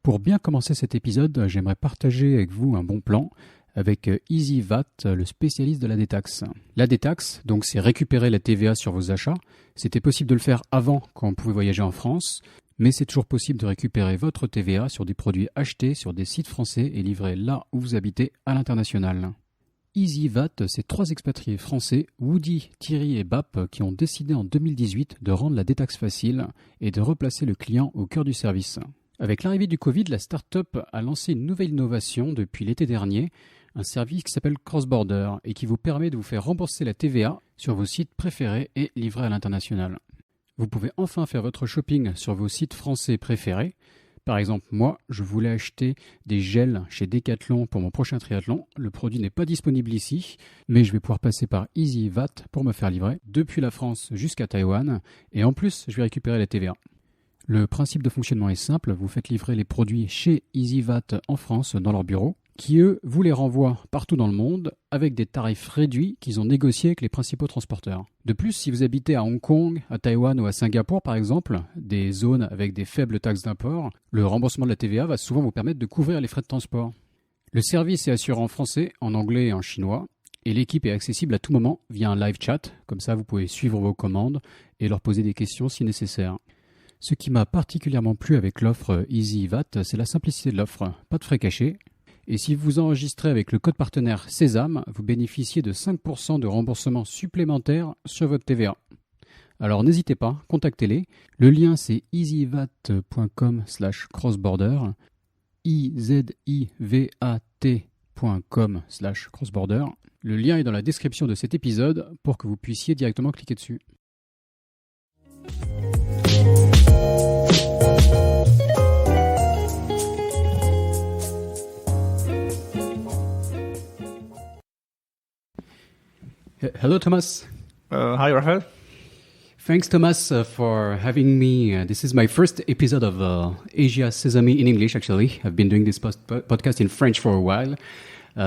Pour bien commencer cet épisode, j'aimerais partager avec vous un bon plan avec EasyVat, le spécialiste de la détaxe. La détaxe, donc, c'est récupérer la TVA sur vos achats. C'était possible de le faire avant, quand on pouvait voyager en France, mais c'est toujours possible de récupérer votre TVA sur des produits achetés sur des sites français et livrés là où vous habitez à l'international. EasyVat, c'est 3 expatriés français, Woody, Thierry et Bap, qui ont décidé en 2018 de rendre la détaxe facile et de replacer le client au cœur du service. Avec l'arrivée du Covid, la start-up a lancé une nouvelle innovation depuis l'été dernier, un service qui s'appelle Cross Border et qui vous permet de vous faire rembourser la TVA sur vos sites préférés et livrés à l'international. Vous pouvez enfin faire votre shopping sur vos sites français préférés. Par exemple, moi, je voulais acheter des gels chez Decathlon pour mon prochain triathlon. Le produit n'est pas disponible ici, mais je vais pouvoir passer par EasyVat pour me faire livrer depuis la France jusqu'à Taïwan. Et en plus, je vais récupérer la TVA. Le principe de fonctionnement est simple. Vous faites livrer les produits chez EasyVat en France dans leur bureau, qui eux vous les renvoient partout dans le monde avec des tarifs réduits qu'ils ont négociés avec les principaux transporteurs. De plus, si vous habitez à Hong Kong, à Taïwan ou à Singapour par exemple, des zones avec des faibles taxes d'import, le remboursement de la TVA va souvent vous permettre de couvrir les frais de transport. Le service est assuré en français, en anglais et en chinois, et l'équipe est accessible à tout moment via un live chat, comme ça vous pouvez suivre vos commandes et leur poser des questions si nécessaire. Ce qui m'a particulièrement plu avec l'offre EasyVat, c'est la simplicité de l'offre, pas de frais cachés. Et si vous enregistrez avec le code partenaire Sesame, vous bénéficiez de 5% de remboursement supplémentaire sur votre TVA. Alors n'hésitez pas, contactez-les. Le lien c'est easyvat.com/crossborder, easyvat.com/crossborder. Le lien est dans la description de cet épisode pour que vous puissiez directement cliquer dessus. Hello, Thomas. Hi, Raphael. Thanks, Thomas, for having me. This is my first episode of Asia Sesame in English, actually. I've been doing this podcast in French for a while.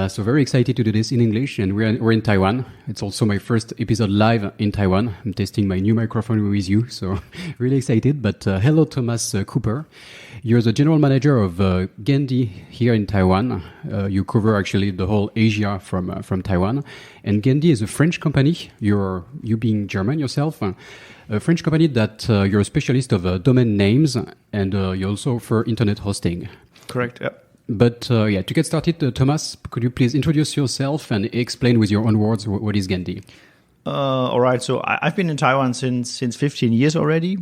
So very excited to do this in English, and we're in Taiwan. It's also my first episode live in Taiwan. I'm testing my new microphone with you, so really excited. But hello, Thomas Kuiper. You're the general manager of Gandi here in Taiwan. You cover actually the whole Asia from Taiwan. And Gandi is a French company. You being German yourself, a French company that you're a specialist of domain names, and you also offer internet hosting. Correct. Yeah. But to get started, Thomas, could you please introduce yourself and explain with your own words what is Gandi? All right. So I've been in Taiwan since 15 years already.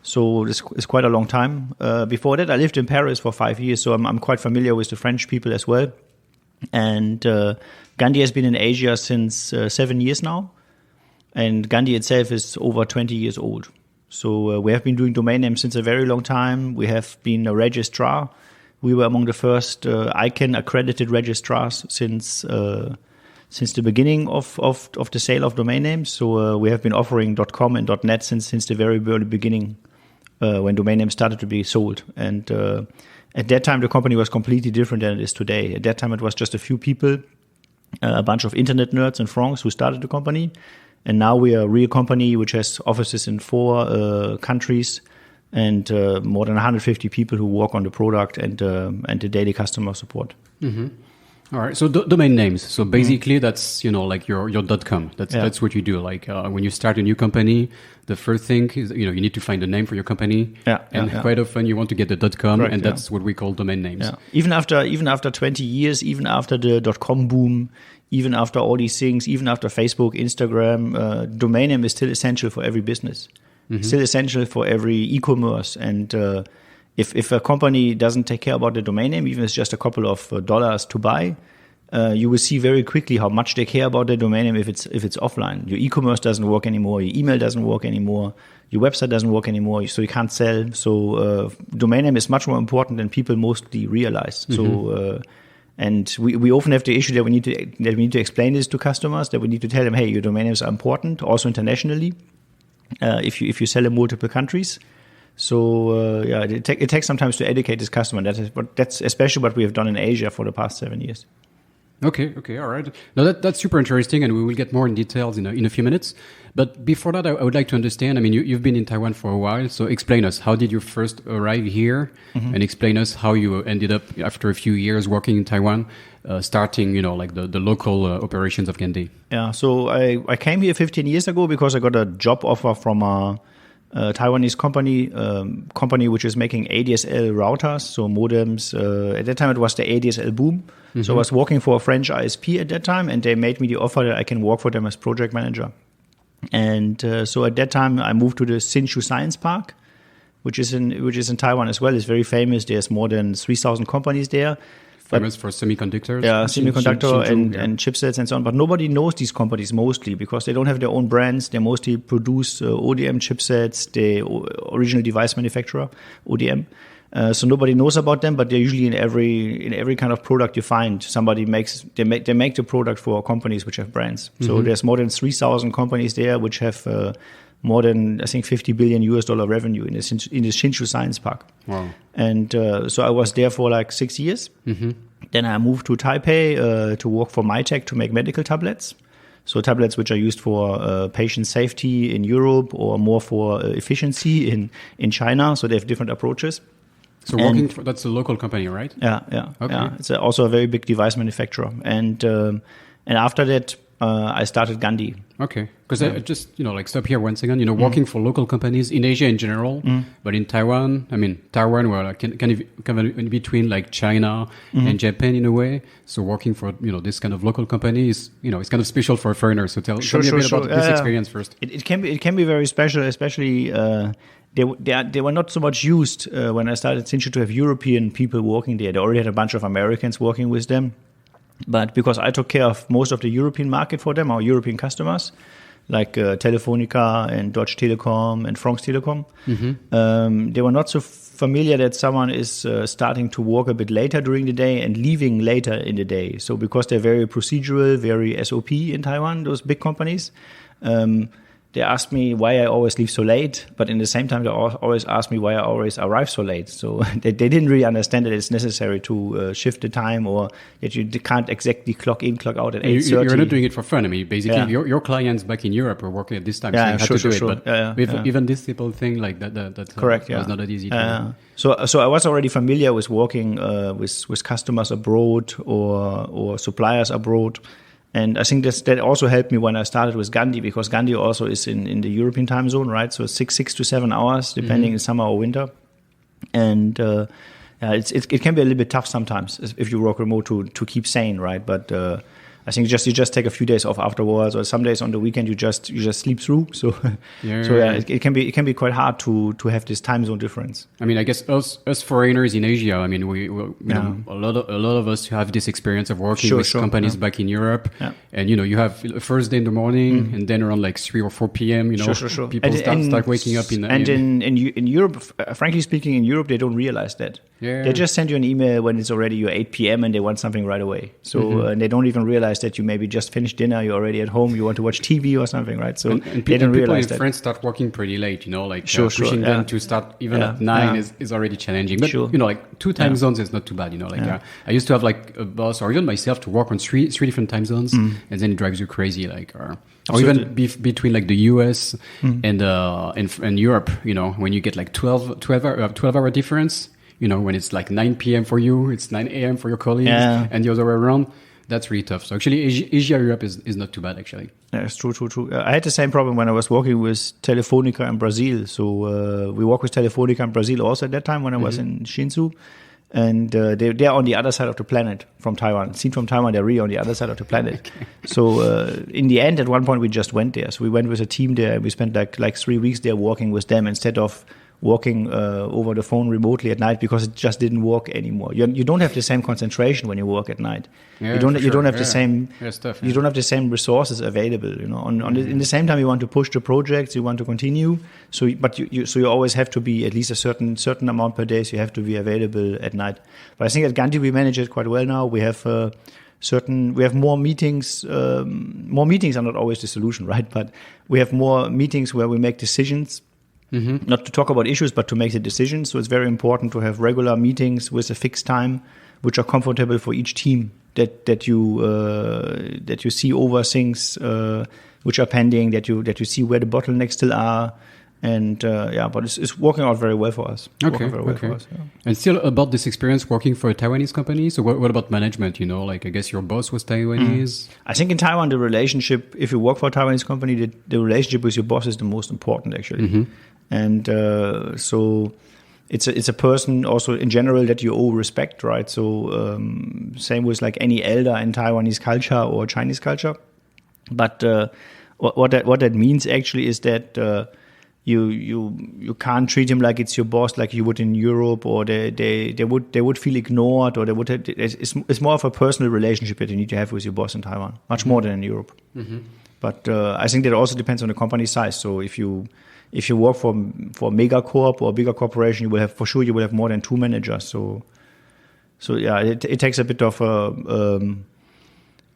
So it's quite a long time. Before that, I lived in Paris for 5 years. So I'm quite familiar with the French people as well. And Gandi has been in Asia since 7 years now. And Gandi itself is over 20 years old. So we have been doing domain names since a very long time. We have been a registrar. We were among the first ICANN accredited registrars since the beginning of the sale of domain names. So we have been offering .com and .net since the very early beginning when domain names started to be sold. And at that time, the company was completely different than it is today. At that time, it was just a few people, a bunch of internet nerds in France who started the company. And now we are a real company which has offices in 4 countries. And more than 150 people who work on the product and the daily customer support. Mm-hmm. All right. So domain names. So basically, that's like your .com. That's what you do. Like when you start a new company, the first thing is you need to find a name for your company. And quite often you want to get the .com, correct, and that's what we call domain names. Yeah. Even after 20 years, even after the .com boom, even after all these things, even after Facebook, Instagram, domain name is still essential for every business. Mm-hmm. Still essential for every e-commerce. And if a company doesn't take care about the domain name, even if it's just a couple of dollars to buy, you will see very quickly how much they care about the domain name if it's offline. Your e-commerce doesn't work anymore, your email doesn't work anymore, your website doesn't work anymore, so you can't sell. So domain name is much more important than people mostly realize. Mm-hmm. So and we often have the issue that we need to explain this to customers, that we need to tell them, hey, your domain names are important, also internationally. If you sell in multiple countries. So it takes some time to educate this customer. That's especially what we have done in Asia for the past 7 years. Okay, all right. No, that's super interesting, and we will get more in details in a few minutes. But before that, I would like to understand, I mean, you've been in Taiwan for a while, so explain us, how did you first arrive here? And explain us how you ended up, after a few years working in Taiwan, starting, like the local operations of Gandi. Yeah, so I came here 15 years ago because I got a job offer from a Taiwanese company which is making ADSL routers, so modems. At that time, it was the ADSL boom. So I was working for a French ISP at that time, and they made me the offer that I can work for them as project manager. And so at that time, I moved to the Hsinchu Science Park, which is in Taiwan as well. It's very famous. There's more than 3,000 companies there. Famous for semiconductors. Yeah, semiconductor and chipsets and so on. But nobody knows these companies mostly because they don't have their own brands. They mostly produce ODM chipsets, the original device manufacturer, ODM. So nobody knows about them, but they're usually in every kind of product you find. Somebody they make the product for companies which have brands. So there's more than 3,000 companies there which have more than, I think, $50 billion revenue in the Hsinchu Science Park. Wow. And so I was there for like 6 years. Then I moved to Taipei to work for MyTech to make medical tablets. So tablets which are used for patient safety in Europe or more for efficiency in China. So they have different approaches. So that's a local company, right? Yeah. Okay. Yeah. It's also a very big device manufacturer. And after that, I started Gandi. Okay, because I just stop here one second. Working for local companies in Asia in general, but in Taiwan, Taiwan, we're like kind of in between like China and Japan in a way. So working for this kind of local company is it's kind of special for a foreigner. So tell me a bit about this experience first. It can be very special, especially. They were not so much used when I started Hsinchu to have European people working there. They already had a bunch of Americans working with them. But because I took care of most of the European market for them, our European customers, like Telefonica and Deutsche Telekom and Franz Telekom, they were not so familiar that someone is starting to work a bit later during the day and leaving later in the day. So because they're very procedural, very SOP in Taiwan, those big companies, they asked me why I always leave so late, but in the same time, they always ask me why I always arrive so late. So they didn't really understand that it's necessary to shift the time or that you can't exactly clock in, clock out at 8:30. You're not doing it for fun. Basically, your clients back in Europe are working at this time, so you have to do it. But even this simple thing like that correct, was not that easy to do. So I was already familiar with working with customers abroad or suppliers abroad. And I think that also helped me when I started with Gandi, because Gandi also is in the European time zone, right? So 6 to 7 hours, depending in summer or winter. And it can be a little bit tough sometimes if you work remote to keep sane, right? But I think you just take a few days off afterwards, or some days on the weekend you just sleep through. So it can be quite hard to have this time zone difference. I guess us foreigners in Asia, we a lot of us have this experience of working with companies back in Europe, and you have the first day in the morning, and then around like 3 or 4 p.m. People start waking up in Europe. Frankly speaking, in Europe they don't realize that. They just send you an email when it's already your 8 p.m. and they want something right away. So and they don't even realize that you maybe just finished dinner, you're already at home, you want to watch TV or something, right? So they don't realize that. People in France start working pretty late, pushing them to start even at 9 is already challenging. But like 2 time zones is not too bad, I used to have like a boss or even myself to work on three different time zones, and then it drives you crazy, or even between like the US and Europe, when you get like 12-hour difference. When it's like 9 p.m. for you, it's 9 a.m. for your colleagues, and the other way around, that's really tough. So actually, Asia Europe is not too bad, actually. Yeah, it's true. I had the same problem when I was working with Telefonica in Brazil. So we worked with Telefonica in Brazil also at that time when I was in Hsinchu. And they're on the other side of the planet from Taiwan. Seen from Taiwan, they're really on the other side of the planet. Okay. So in the end, at one point, we just went there. So we went with a team there, and we spent like 3 weeks there working with them instead of working over the phone remotely at night, because it just didn't work anymore. You don't have the same concentration when you work at night. You don't have the same stuff. You don't have the same resources available. In the same time, you want to push the projects, you want to continue. So you always have to be at least a certain amount per day. So you have to be available at night. But I think at Gandi we manage it quite well now. We have more meetings. More meetings are not always the solution, right? But we have more meetings where we make decisions. Not to talk about issues, but to make the decisions. So it's very important to have regular meetings with a fixed time, which are comfortable for each team. that you see over things which are pending, that you see where the bottlenecks still are. And but it's working out very well for us. And still about this experience working for a Taiwanese company. So what about management? Like I guess your boss was Taiwanese. I think in Taiwan the relationship, if you work for a Taiwanese company, the relationship with your boss is the most important actually. And so it's a person also in general that you owe respect, right? So same with like any elder in Taiwanese culture or Chinese culture. But what that means actually is that. You can't treat him like it's your boss, like you would in Europe, or they would feel ignored, or it's more of a personal relationship that you need to have with your boss in Taiwan, much more than in Europe. But I think that also depends on the company size. So if you work for a mega corp or a bigger corporation, you will have more than 2 managers. So yeah, it takes a bit of a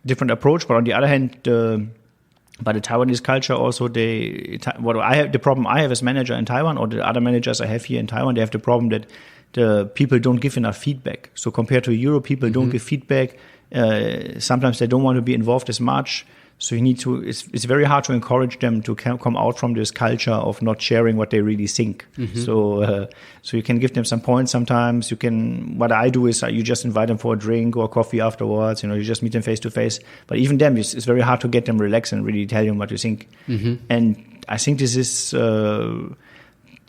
different approach. But on the other hand. But the Taiwanese culture also, the problem I have as manager in Taiwan, or the other managers I have here in Taiwan, they have the problem that the people don't give enough feedback. So compared to Europe, people don't give feedback. Sometimes they don't want to be involved as much. So you need to. It's very hard to encourage them to come out from this culture of not sharing what they really think. So you can give them some points sometimes. You can. What I do is you just invite them for a drink or coffee afterwards. You just meet them face to face. But even them, it's very hard to get them relaxed and really tell them what you think. And I think this is.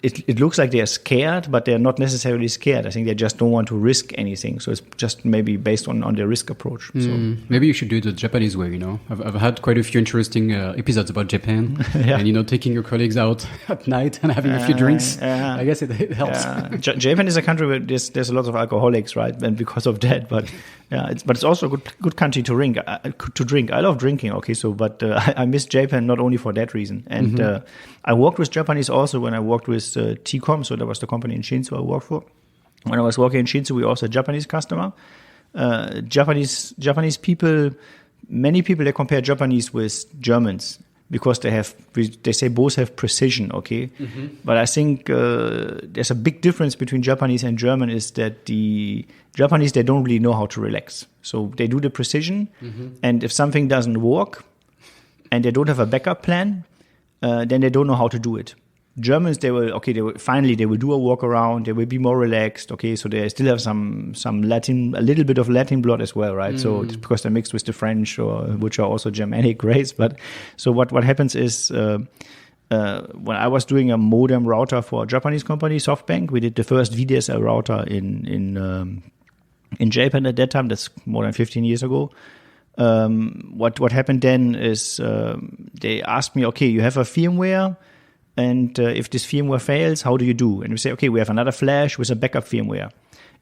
It looks like they are scared, but they're not necessarily scared. I think they just don't want to risk anything. So it's just maybe based on their risk approach. So maybe you should do it the Japanese way. I've had quite a few interesting episodes about Japan, and taking your colleagues out at night and having a few drinks. I guess it helps. Japan is a country where there's a lot of alcoholics, right? And because of that, but it's also a good country to drink. I love drinking. Okay, so but I miss Japan not only for that reason. And I worked with Japanese also when I worked with T-Com, so that was the company in Shinsu I worked for. When I was working in Shinsu, we also had a Japanese customer. Japanese people, many people, they compare Japanese with Germans because they say both have precision, okay? But I think there's a big difference between Japanese and German is that the Japanese, they don't really know how to relax. So they do the precision, and if something doesn't work and they don't have a backup plan, then they don't know how to do it. Germans, they will do a workaround, they will be more relaxed, okay, so they still have some Latin, a little bit of Latin blood as well, right? So it's because they're mixed with the French, which are also Germanic race. But so what happens is, when I was doing a modem router for a Japanese company, SoftBank, we did the first VDSL router in Japan at that time. That's more than 15 years ago. What happened then is they asked me, okay, you have a firmware, and if this firmware fails, how do you do? And we say, okay, we have another flash with a backup firmware.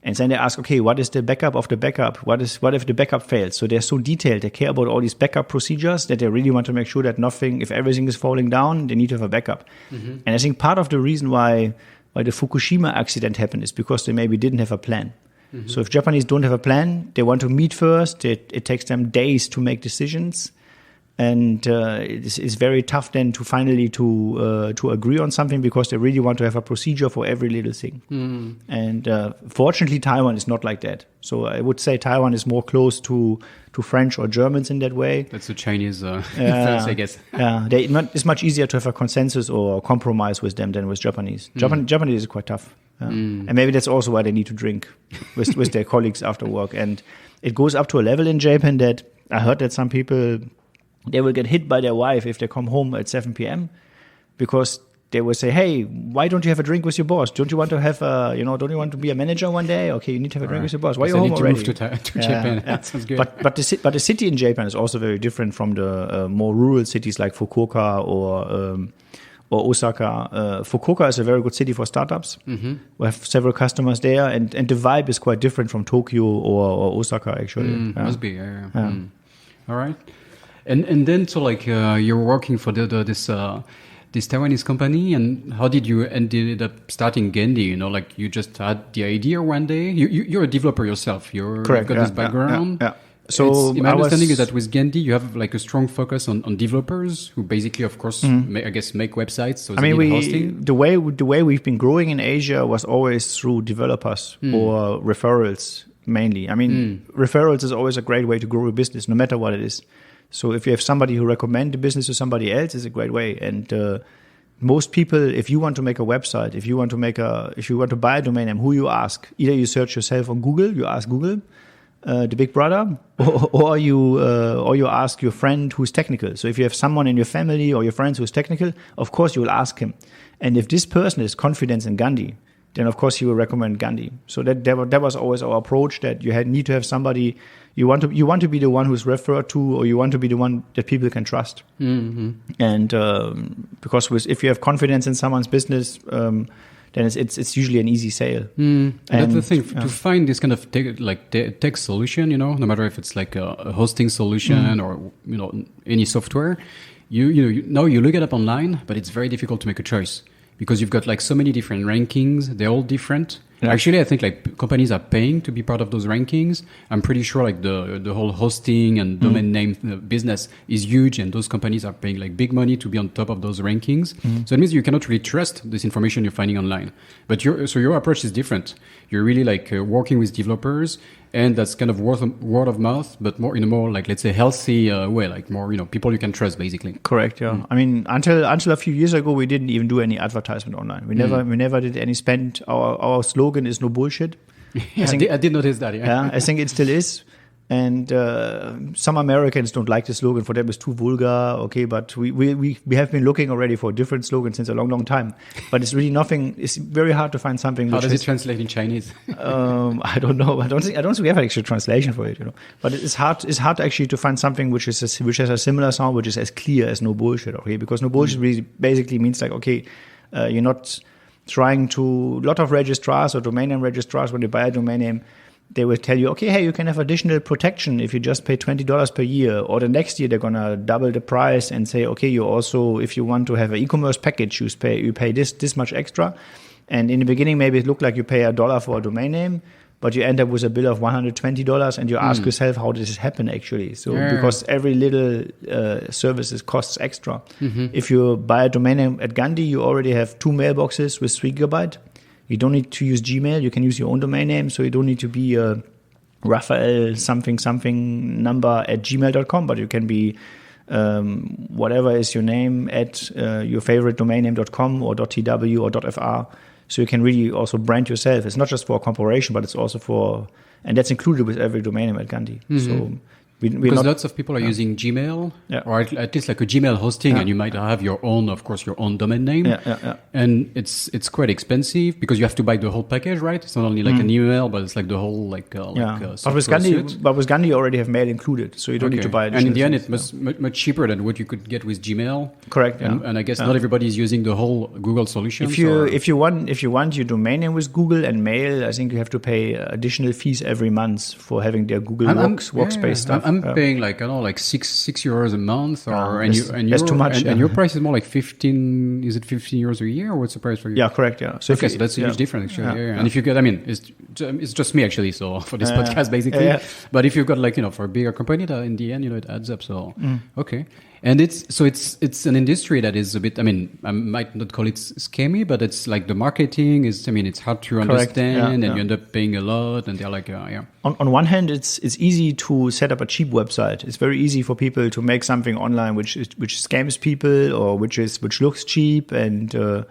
And then they ask, okay, what is the backup of the backup? What if the backup fails? So they're so detailed. They care about all these backup procedures that they really want to make sure that if everything is falling down, they need to have a backup. And I think part of the reason why the Fukushima accident happened is because they maybe didn't have a plan. So if Japanese don't have a plan, they want to meet first. It takes them days to make decisions. And it's very tough then to finally to agree on something because they really want to have a procedure for every little thing. And fortunately, Taiwan is not like that. So I would say Taiwan is more close to French or Germans in that way. That's the Chinese influence, I guess. It's much easier to have a consensus or compromise with them than with Japanese. Japanese is quite tough. And maybe that's also why they need to drink with their colleagues after work. And it goes up to a level in Japan that I heard that some people, they will get hit by their wife if they come home at 7 p.m. because they will say, hey, why don't you have a drink with your boss? Don't you want to have don't you want to be a manager one day? Okay, you need to have a drink with your boss. Why are you home already? To Japan. That sounds good. But the city in Japan is also very different from the more rural cities like Fukuoka or Osaka. Fukuoka is a very good city for startups. We have several customers there, and the vibe is quite different from Tokyo or Osaka, actually. Must be, All right. And then, so like you're working for this Taiwanese company, and how did you ended up starting Gandi? Like you just had the idea one day. You're a developer yourself. You've got this background. Yeah. So my understanding is that with Gandi, you have like a strong focus on developers who basically, of course, make websites. So hosting. The way we've been growing in Asia was always through developers or referrals. mainly. I mean, referrals is always a great way to grow a business, no matter what it is. So if you have somebody who recommend the business to somebody else, it's a great way. And most people, if you want to make a website, if you want to buy a domain name, who you ask? Either you search yourself on Google, you ask Google, the big brother, or you ask your friend who's technical. So if you have someone in your family or your friends who's technical, of course you will ask him. And if this person is confident in Gandhi, then of course he will recommend Gandhi. So that was always our approach, that you need to have somebody you want to be the one who's referred to, or you want to be the one that people can trust. Mm-hmm. And because if you have confidence in someone's business, then it's usually an easy sale. And that's the thing, to find this kind of tech solution, no matter if it's like a hosting solution or any software, you look it up online, but it's very difficult to make a choice because you've got like so many different rankings. They're all different. Yeah. Actually, I think like companies are paying to be part of those rankings. I'm pretty sure like the whole hosting and domain name business is huge, and those companies are paying like big money to be on top of those rankings. So it means you cannot really trust this information you're finding online. But your approach is different. You're really like working with developers, and that's kind of word of mouth, but more in a more like, let's say, healthy way, like more people you can trust, basically. Correct. Yeah. I mean, until a few years ago, we didn't even do any advertisement online. We never did any spend. Our slogan is no bullshit. Yeah, I did notice that. Yeah, I think it still is. And some Americans don't like the slogan. For them, it's too vulgar. Okay, but we have been looking already for a different slogan since a long, long time. But it's really nothing. It's very hard to find something. How does it translate in Chinese? I don't know. I don't think we have an actual translation for it. But it's hard. It's hard actually to find something which has a similar sound, which is as clear as no bullshit. Okay, because no bullshit really basically means like, okay, you're not trying to. A lot of registrars or domain name registrars, when they buy a domain name, they will tell you, okay, hey, you can have additional protection if you just pay $20 per year. Or the next year, they're going to double the price and say, okay, you also, if you want to have an e-commerce package, you pay this much extra. And in the beginning, maybe it looked like you pay $1 for a domain name, but you end up with a bill of $120, and you ask yourself, how does this happen actually? So because every little services costs extra. If you buy a domain name at Gandhi, you already have 2 mailboxes with 3 GB. You don't need to use Gmail. You can use your own domain name. So you don't need to be Raphael something number at gmail.com, but you can be whatever is your name at your favorite domain name.com or .tw or .fr. So you can really also brand yourself. It's not just for corporation, but it's also and that's included with every domain name at Gandhi. So because lots of people are using Gmail, or at least like a Gmail hosting, and you might have your own domain name. And it's quite expensive because you have to buy the whole package, right? It's not only like an email, but it's like the whole but with Gandhi, you already have mail included, so you don't need to buy it. And in the end, it was much cheaper than what you could get with Gmail. Correct. And I guess not everybody is using the whole Google solution. If you want your domain name with Google and mail, I think you have to pay additional fees every month for having their Google Workspace stuff. I'm paying like €6 a month, that's too much. And your price is more like 15. Is it 15 euros a year, or what's the price for you? Yeah, correct. Yeah. So so that's a huge difference actually. And if you get, it's just me actually. So for this podcast basically, but if you've got for a bigger company, that in the end it adds up. So okay. And it's an industry that is a bit, I might not call it scammy, but it's like the marketing is, it's hard to understand, and you end up paying a lot, and they're like, On one hand, it's easy to set up a cheap website. It's very easy for people to make something online which scams people, or which looks cheap and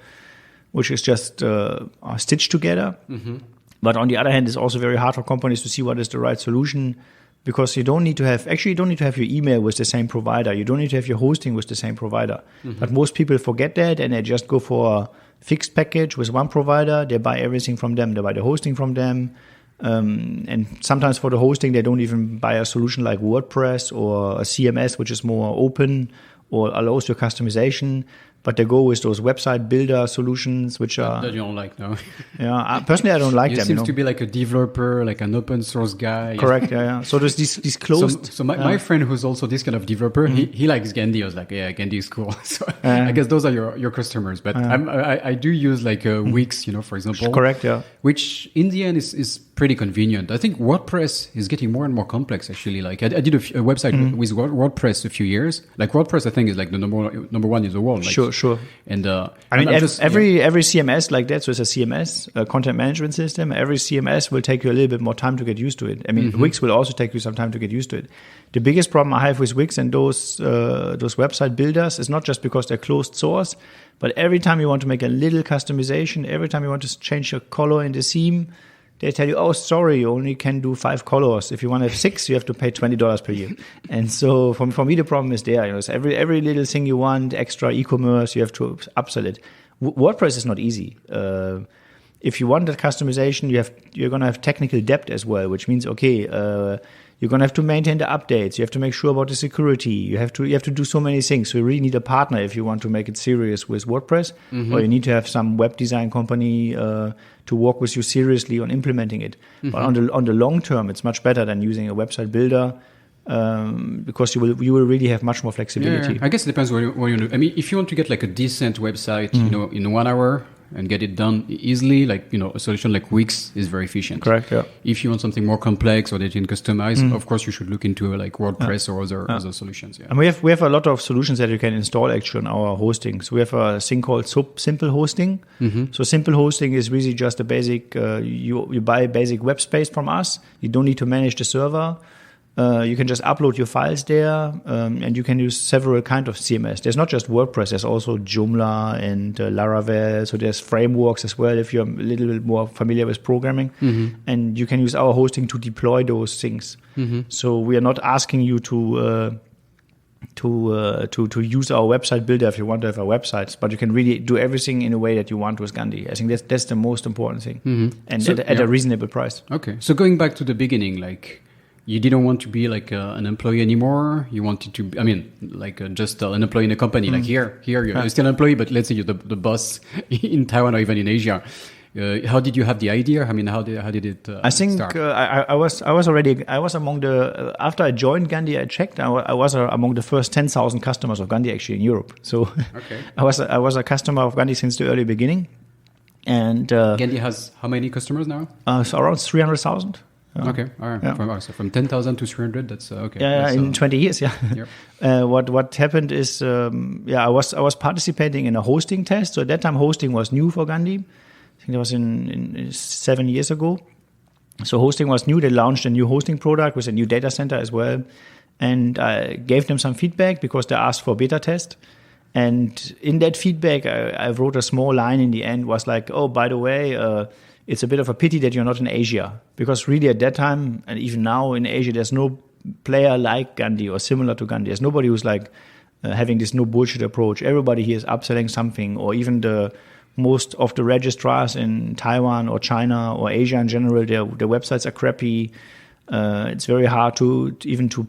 which is just stitched together. But on the other hand, it's also very hard for companies to see what is the right solution. Because you don't need to have your email with the same provider. You don't need to have your hosting with the same provider. But most people forget that, and they just go for a fixed package with one provider. They buy everything from them. They buy the hosting from them. And sometimes for the hosting, they don't even buy a solution like WordPress or a CMS, which is more open or allows your customization. But they go with those website builder solutions, which are... That you don't like, no? Personally, I don't like them. You seem to be like a developer, like an open source guy. Correct, So there's these closed... So my friend, who's also this kind of developer, he likes Gandhi. I was like, Gandhi is cool. So I guess those are your customers. But I do use like Wix, for example. Correct, Which in the end is pretty convenient. I think WordPress is getting more and more complex. Actually, like I did a website with WordPress a few years. Like WordPress, I think is like the number one in the world. Like, sure. And I mean, every CMS like that. So it's a CMS, a content management system. Every CMS will take you a little bit more time to get used to it. I mean, Wix will also take you some time to get used to it. The biggest problem I have with Wix and those website builders is not just because they're closed source, but every time you want to make a little customization, every time you want to change your color in the theme, they tell you, oh, sorry, you only can do 5 colors. If you want to have 6, you have to pay $20 per year. And so for me, the problem is there. You know, so every little thing you want, extra e-commerce, you have to upsell it. WordPress is not easy. If you want that customization, you're going to have technical debt as well, which means, okay, you're going to have to maintain the updates. You have to make sure about the security. You have to do so many things. So you really need a partner if you want to make it serious with WordPress, or you need to have some web design company to work with you seriously on implementing it. But on the long term, it's much better than using a website builder. Because you will really have much more flexibility. Yeah. I guess it depends what you do. I mean, if you want to get like a decent website, you know, in 1 hour and get it done easily, like, you know, a solution like Wix is very efficient. Correct. Yeah. If you want something more complex or that you can customize, of course you should look into like WordPress or other solutions. Yeah. And we have a lot of solutions that you can install actually on our hosting. So we have a thing called Simple Hosting. So Simple Hosting is really just a basic. You buy basic web space from us. You don't need to manage the server. You can just upload your files there, and you can use several kinds of CMS. There's not just WordPress, there's also Joomla and Laravel, so there's frameworks as well if you're a little bit more familiar with programming. And you can use our hosting to deploy those things. So we are not asking you to use our website builder if you want to have a website, but you can really do everything in a way that you want with Gandi. I think that's the most important thing, and so, at a reasonable price. Okay, so going back to the beginning, like, you didn't want to be like an employee anymore. You wanted to, I mean, like just an employee in a company. Like here you're still an employee, but let's say you're the boss in Taiwan or even in Asia. How did you have the idea? I mean, how did it I think start? I was among the, after I joined Gandi, I checked, I was among the first 10,000 customers of Gandi actually in Europe. So okay. I was a customer of Gandi since the early beginning. And Gandi has how many customers now? So around 300,000. Okay, all right. Yeah. From 10,000 to 300, that's okay. Yeah, that's, in 20 years, yeah. Yep. What happened is, I was participating in a hosting test. So at that time, hosting was new for Gandi. I think that was in 7 years ago. So hosting was new. They launched a new hosting product with a new data center as well. And I gave them some feedback because they asked for beta test. And in that feedback, I wrote a small line in the end, was like, oh, by the way, it's a bit of a pity that you're not in Asia, because really at that time, and even now in Asia, there's no player like Gandi or similar to Gandi. There's nobody who's like having this no bullshit approach. Everybody here is upselling something, or even most of the registrars in Taiwan or China or Asia in general, their websites are crappy. It's very hard to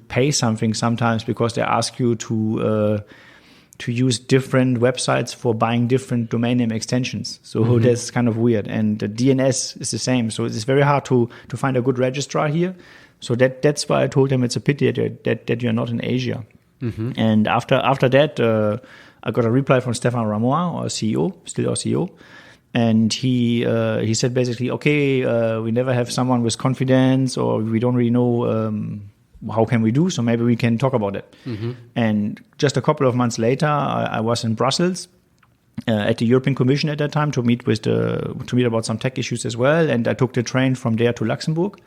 pay something sometimes because they ask you to use different websites for buying different domain name extensions. So that's kind of weird. And the DNS is the same. So it's very hard to find a good registrar here. So that's why I told them it's a pity that you're not in Asia. And after that, I got a reply from Stéphane Ramois, our CEO, still our CEO. And he said basically, okay, we never have someone with confidence, or we don't really know how can we do, so maybe we can talk about it. And just a couple of months later, I was in Brussels at the European Commission at that time to meet about some tech issues as well. And I took the train from there to Luxembourg,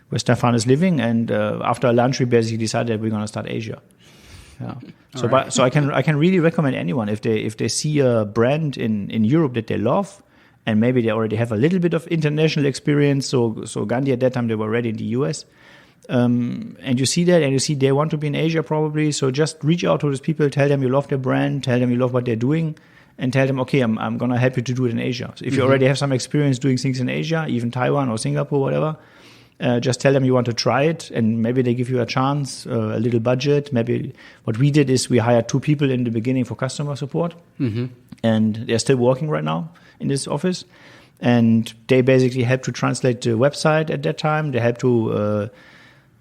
where Stefan is living. And after lunch, we basically decided we're going to start Asia. Yeah. So I can really recommend anyone if they see a brand in Europe that they love, and maybe they already have a little bit of international experience. So Gandi at that time, they were already in the US. And you see that, and you see they want to be in Asia probably. So just reach out to those people, tell them you love their brand, tell them you love what they're doing, and tell them, okay, I'm going to help you to do it in Asia. So if you already have some experience doing things in Asia, even Taiwan or Singapore, whatever, just tell them you want to try it, and maybe they give you a chance, a little budget. Maybe what we did is we hired 2 people in the beginning for customer support, and they're still working right now in this office. And they basically helped to translate the website at that time. They helped to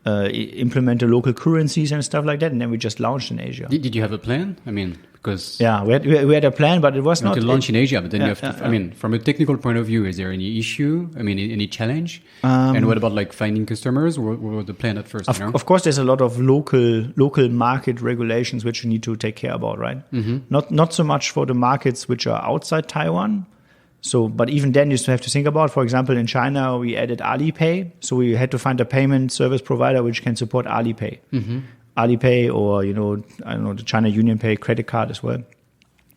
implement the local currencies and stuff like that, and then we just launched in Asia. Did you have a plan? I mean, because we had a plan, but it was not to launch in Asia. But then you have to. I mean, from a technical point of view, is there any issue? I mean, any challenge? And what about like finding customers? What was the plan at first? Of course, there's a lot of local market regulations which you need to take care about, right? Not so much for the markets which are outside Taiwan. So, but even then, you still have to think about, for example, in China, we added Alipay. So we had to find a payment service provider which can support Alipay. Alipay or, I don't know, the China UnionPay credit card as well.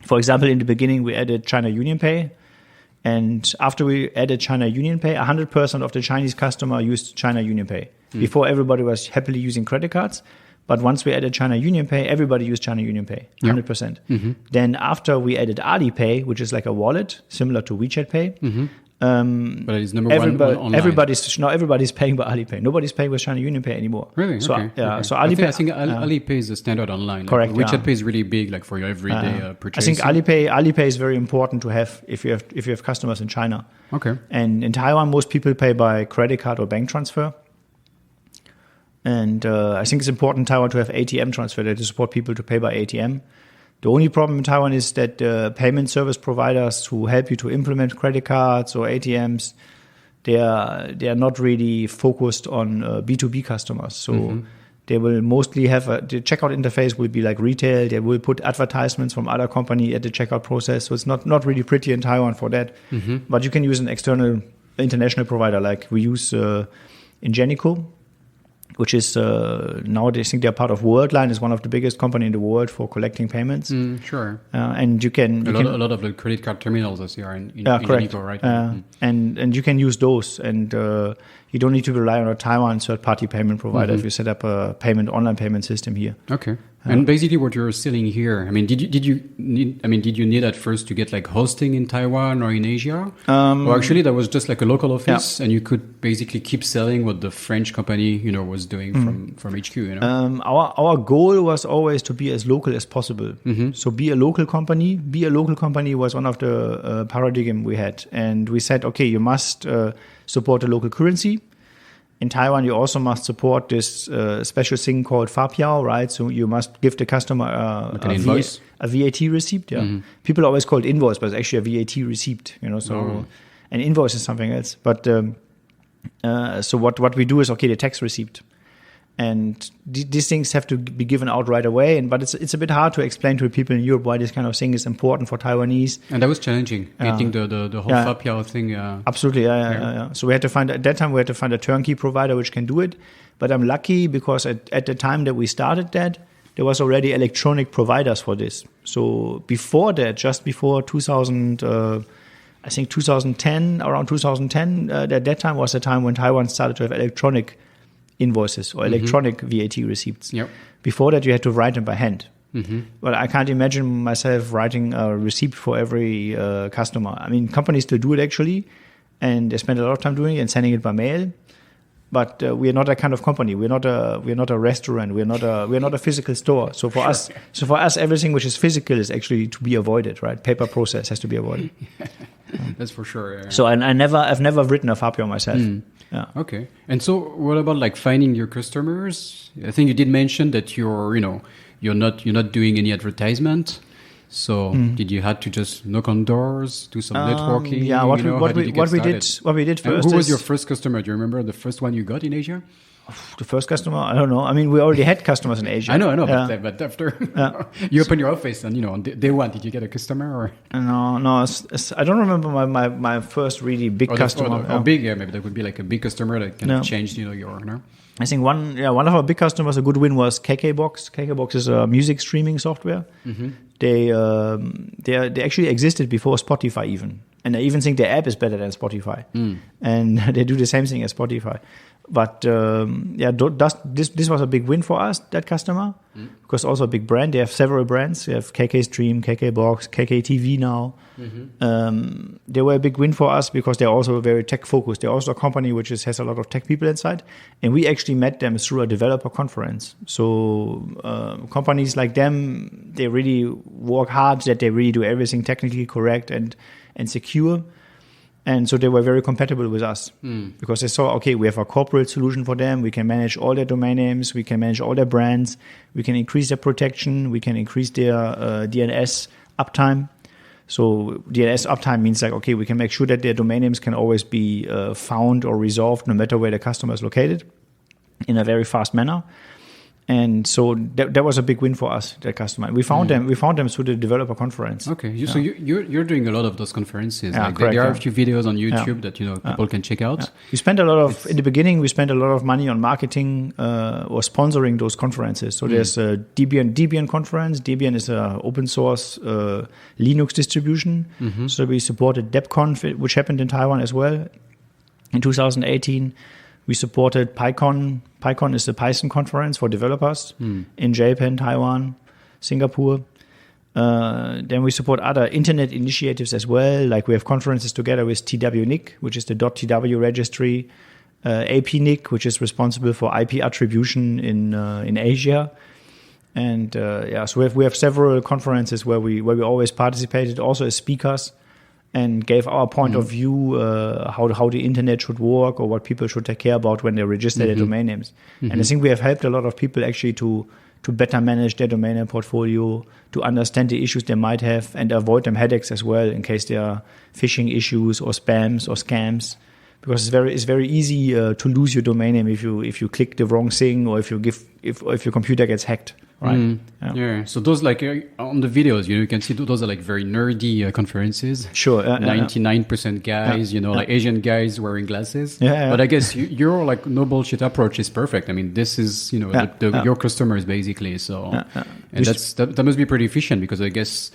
For example, in the beginning, we added China UnionPay. And after we added China UnionPay, 100% of the Chinese customer used China UnionPay. Before, everybody was happily using credit cards. But once we added China UnionPay, everybody used China UnionPay, 100%. Then after we added Alipay, which is like a wallet, similar to WeChat Pay, but it's number one online. Everybody's paying by Alipay. Nobody's paying with China UnionPay anymore. Really? So, okay. So Alipay. I think Alipay is the standard online. Correct. WeChat Pay is really big, like for your everyday purchasing. I think Alipay is very important to have if you have customers in China. Okay. And in Taiwan, most people pay by credit card or bank transfer. And I think it's important in Taiwan to have ATM transfer to support people to pay by ATM. The only problem in Taiwan is that payment service providers who help you to implement credit cards or ATMs, they are not really focused on B2B customers. So they will mostly have the checkout interface will be like retail. They will put advertisements from other company at the checkout process. So it's not really pretty in Taiwan for that. But you can use an external international provider like we use Ingenico, which is now they think they're part of Worldline, is one of the biggest company in the world for collecting payments. Sure. And you can a lot of the credit card terminals I see are in Ingenico, right? And you can use those, and you don't need to rely on a Taiwan third-party payment provider if you set up a online payment system here. Okay. And basically, what you're selling here, I mean, did you need at first to get like hosting in Taiwan or in Asia? Or actually, that was just like a local office, and you could basically keep selling what the French company, was doing from HQ. Our goal was always to be as local as possible. So be a local company. Be a local company was one of the paradigm we had, and we said, okay, you must support the local currency. In Taiwan, you also must support this special thing called Fapiao, right? So you must give the customer an invoice, a VAT receipt. Yeah, people always call it invoice, but it's actually a VAT receipt. So an invoice is something else. But so what we do is the tax receipt, and these things have to be given out right away. But it's a bit hard to explain to people in Europe why this kind of thing is important for Taiwanese. And that was challenging, getting the whole Fapiao thing. Absolutely, yeah. So at that time we had to find a turnkey provider which can do it. But I'm lucky because at the time that we started that, there was already electronic providers for this. So before that, just before 2000, I think 2010, around 2010, at that time was the time when Taiwan started to have electronic invoices or electronic VAT receipts. Before that, you had to write them by hand. But I can't imagine myself writing a receipt for every customer. I mean, companies still do it actually, and they spend a lot of time doing it and sending it by mail. But we are not that kind of company. We're not a restaurant. We're not a physical store. So for us, everything which is physical is actually to be avoided. Right? Paper process has to be avoided. That's for sure. Yeah. So I've never written a Fapiao myself. Yeah. Okay. And so what about like finding your customers? I think you did mention that you're not doing any advertisement. So did you had to just knock on doors, do some networking? Yeah. What we did first. And who was your first customer? Do you remember the first one you got in Asia? The first customer? I don't know. I mean, we already had customers in Asia. I know. But after you open your office and, on day one, did you get a customer? Or? No. I don't remember my first really big customer. Big, maybe that would be like a big customer that kind of changed, your... No? I think one of our big customers, a good win was KKBox. KKBox is a music streaming software. They actually existed before Spotify even. And I even think their app is better than Spotify. And they do the same thing as Spotify. But this was a big win for us, that customer, because also a big brand. They have several brands. They have KK Stream, KK Box, KK TV now. They were a big win for us because they're also very tech focused. They're also a company which has a lot of tech people inside. And we actually met them through a developer conference. So companies like them, they really work hard that they really do everything technically correct and secure. And so they were very compatible with us because they saw, okay, we have a corporate solution for them. We can manage all their domain names. We can manage all their brands. We can increase their protection. We can increase their DNS uptime. So DNS uptime means like, okay, we can make sure that their domain names can always be found or resolved no matter where the customer is located in a very fast manner. And so that was a big win for us, that customer. We found them through the developer conference. Okay, so you're doing a lot of those conferences. Yeah, correct, there are a few videos on YouTube that people can check out. Yeah. We spent a lot of in the beginning. We spent a lot of money on marketing or sponsoring those conferences. So there's a Debian conference. Debian is an open source Linux distribution. So we supported DebConf, which happened in Taiwan as well in 2018. We supported PyCon. PyCon is the Python conference for developers in Japan, Taiwan, Singapore. Then we support other internet initiatives as well. Like we have conferences together with TWNIC, which is the .tw registry, APNIC, which is responsible for IP attribution in Asia. And so we have several conferences where we always participated, also as speakers, and gave our point of view how the internet should work or what people should take care about when they register their domain names. And I think we have helped a lot of people actually to better manage their domain name portfolio, to understand the issues they might have and avoid them headaches as well in case there are phishing issues or spams or scams. Because it's very easy to lose your domain name if you click the wrong thing or if your computer gets hacked. Right. Yeah. So those on the videos, you can see those are like very nerdy conferences. Sure. 99% guys, like Asian guys wearing glasses. Yeah. But I guess your like no bullshit approach is perfect. I mean, this is your customers basically. So and that must be pretty efficient because I guess.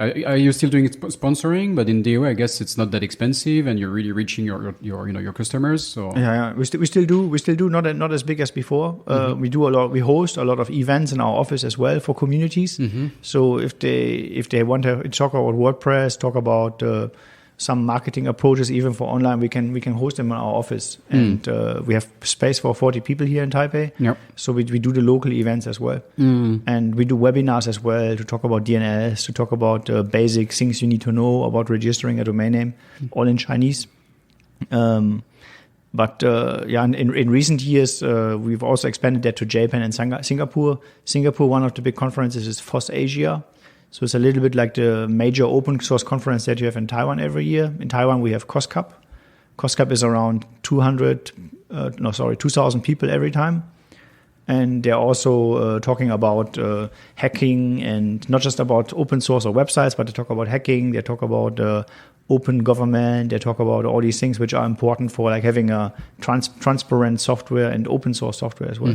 Are you still doing sponsoring? But in DOA, I guess it's not that expensive, and you're really reaching your customers. So we still do not as big as before. We do a lot. We host a lot of events in our office as well for communities. So if they want to talk about WordPress, talk about some marketing approaches, even for online, we can host them in our office, and we have space for 40 people here in Taipei. Yep. So we do the local events as well, and we do webinars as well to talk about DNS, to talk about basic things you need to know about registering a domain name, all in Chinese. But in recent years, we've also expanded that to Japan and Singapore. Singapore, one of the big conferences is FOSS Asia. So it's a little bit like the major open source conference that you have in Taiwan every year. In Taiwan, we have COSCUP. COSCUP is around 2,000 people every time. And they're also talking about hacking and not just about open source or websites, but they talk about hacking. They talk about open government. They talk about all these things which are important for like having a transparent software and open source software as well.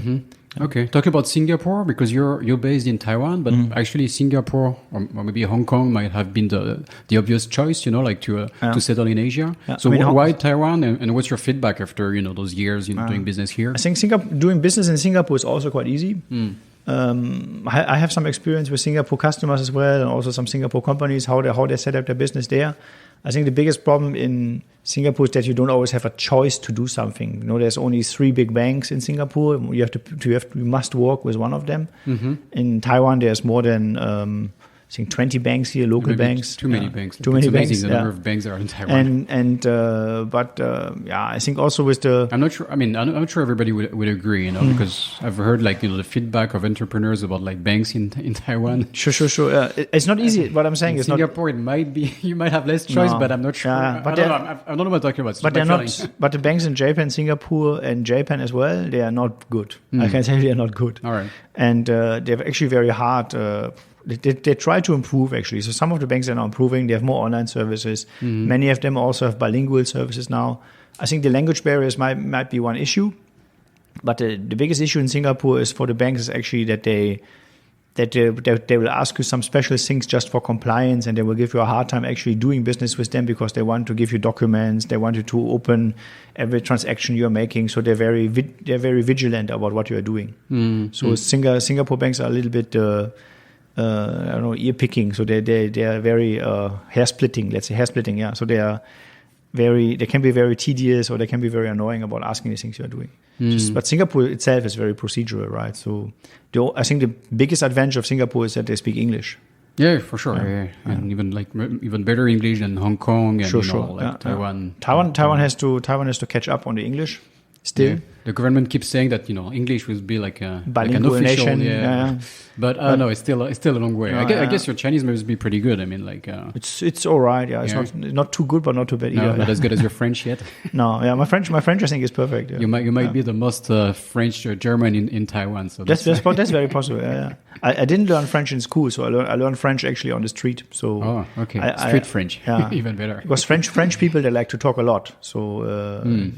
Okay, talk about Singapore because you're based in Taiwan, but actually Singapore or maybe Hong Kong might have been the obvious choice, to settle in Asia. Yeah. So why Taiwan, and what's your feedback after those years doing business here? I think doing business in Singapore is also quite easy. I have some experience with Singapore customers as well, and also some Singapore companies how they set up their business there. I think the biggest problem in Singapore is that you don't always have a choice to do something. There's only 3 big banks in Singapore. You must work with one of them. In Taiwan, there's more than I think 20 banks here, local banks. Too many banks. Too many banks. The number of banks that are in Taiwan. I think also with the. I'm not sure. I mean, I'm not sure everybody would agree, because I've heard the feedback of entrepreneurs about banks in Taiwan. Sure. It's not easy. What I'm saying is Singapore. It might be you might have less choice, but I'm not sure. I don't know what I'm talking about. But they're not. But the banks in Japan, Singapore, and Japan as well, they are not good. I can say they are not good. All right. And they're actually very hard. They try to improve, actually. So some of the banks are now improving. They have more online services. Many of them also have bilingual services now. I think the language barriers might be one issue. But the biggest issue in Singapore is for the banks is actually that they will ask you some special things just for compliance, and they will give you a hard time actually doing business with them because they want to give you documents. They want you to open every transaction you're making. So they're very vigilant about what you are doing. So Singapore banks are a little bit... ear picking, so they are very hair splitting. Let's say hair splitting, yeah. So they can be very tedious, or they can be very annoying about asking the things you are doing. But Singapore itself is very procedural, right? So I think the biggest advantage of Singapore is that they speak English. Yeah, for sure. Yeah. And even better English than Hong Kong and Taiwan. Taiwan has to catch up on the English still. Yeah. The government keeps saying that English will be like an bilingual official nation. But no, it's still a long way. I guess your Chinese must be pretty good. I mean, it's all right. Yeah, it's not too good, but not too bad either. Not as good as your French yet. No, yeah, my French I think is perfect. Yeah. You might be the most French German in Taiwan. So that's very possible. Yeah. I didn't learn French in school, so I learned French actually on the street. So street French, even better. Because French people, they like to talk a lot, so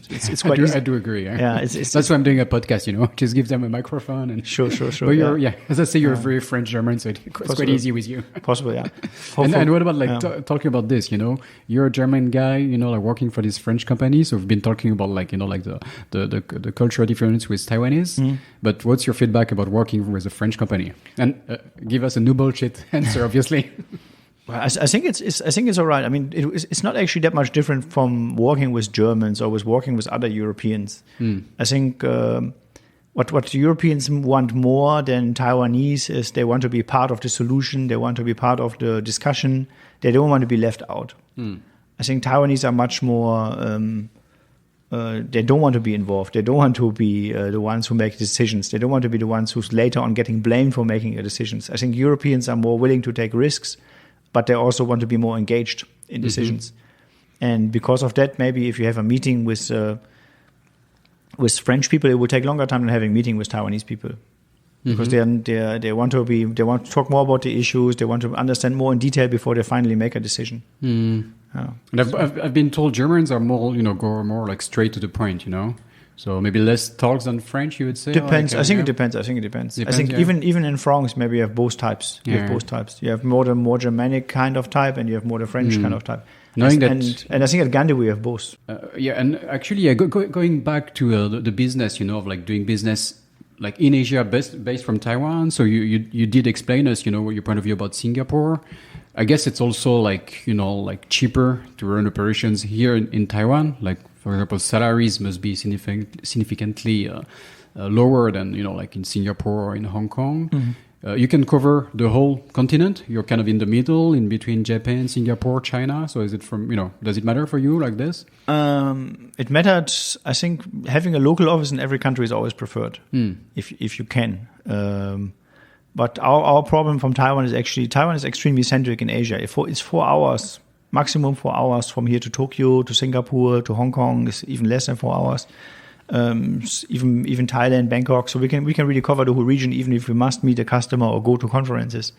it's quite easy. I do agree. Yeah, that's why I'm doing a podcast. Just give them a microphone and sure. But as I say, you're very French German, so it's quite easy with you. Possible, yeah. And what about talking about this? You're a German guy, working for this French company. So we've been talking about the cultural difference with Taiwanese. But what's your feedback about working with a French company? And give us a no bullshit answer, obviously. Well, I think it's all right. I mean, it's not actually that much different from working with Germans or with working with other Europeans. I think what Europeans want more than Taiwanese is they want to be part of the solution. They want to be part of the discussion. They don't want to be left out. I think Taiwanese are much more. They don't want to be involved. They don't want to be the ones who make decisions. They don't want to be the ones who's later on getting blamed for making decisions. I think Europeans are more willing to take risks, but they also want to be more engaged in decisions. And because of that, maybe if you have a meeting with French people, it will take longer time than having a meeting with Taiwanese people. Because they want to talk more about the issues. They want to understand more in detail before they finally make a decision. And I've been told Germans are more go more like straight to the point. So maybe less talks than French, you would say. Depends. I think it depends. I think even in France, maybe you have both types. You have more the Germanic kind of type, and you have more the French kind of type. Knowing that, and I think at Gandi we have both. And actually, going back to the business, of doing business like in Asia, based from Taiwan. So you did explain us, your point of view about Singapore. I guess it's also cheaper to run operations here in Taiwan. Like, for example, salaries must be significantly lower than in Singapore or in Hong Kong. You can cover the whole continent. You're kind of in the middle, in between Japan, Singapore, China. So is it does it matter for you like this? It mattered. I think having a local office in every country is always preferred, if you can. But our problem from Taiwan is extremely centric in Asia. It's 4 hours, maximum 4 hours from here to Tokyo, to Singapore, to Hong Kong. It's even less than 4 hours. Even Thailand, Bangkok. So we can really cover the whole region, even if we must meet a customer or go to conferences.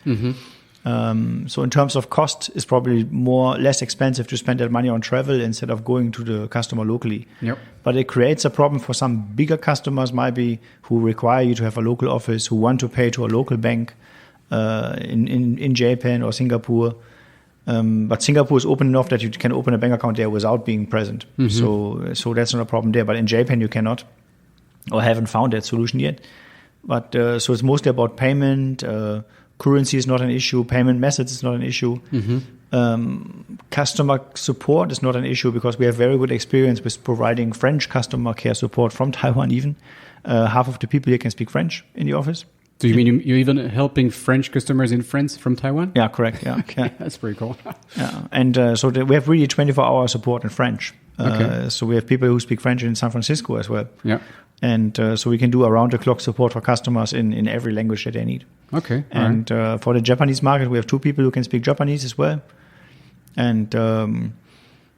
So in terms of cost, it's probably less expensive to spend that money on travel instead of going to the customer locally. Yep. But it creates a problem for some bigger customers, maybe, who require you to have a local office, who want to pay to a local bank in Japan or Singapore. But Singapore is open enough that you can open a bank account there without being present. So that's not a problem there. But in Japan, you cannot, or haven't found that solution yet. But so it's mostly about payment. Currency is not an issue. Payment methods is not an issue. Customer support is not an issue because we have very good experience with providing French customer care support from Taiwan even. Half of the people here can speak French in the office. So you mean you're even helping French customers in France from Taiwan? Yeah, correct. Yeah, okay. That's pretty cool. Yeah, and so we have really 24-hour support in French. So we have people who speak French in San Francisco as well. Yeah. And so we can do around-the-clock support for customers in every language that they need. Okay. And for the Japanese market, we have 2 people who can speak Japanese as well. And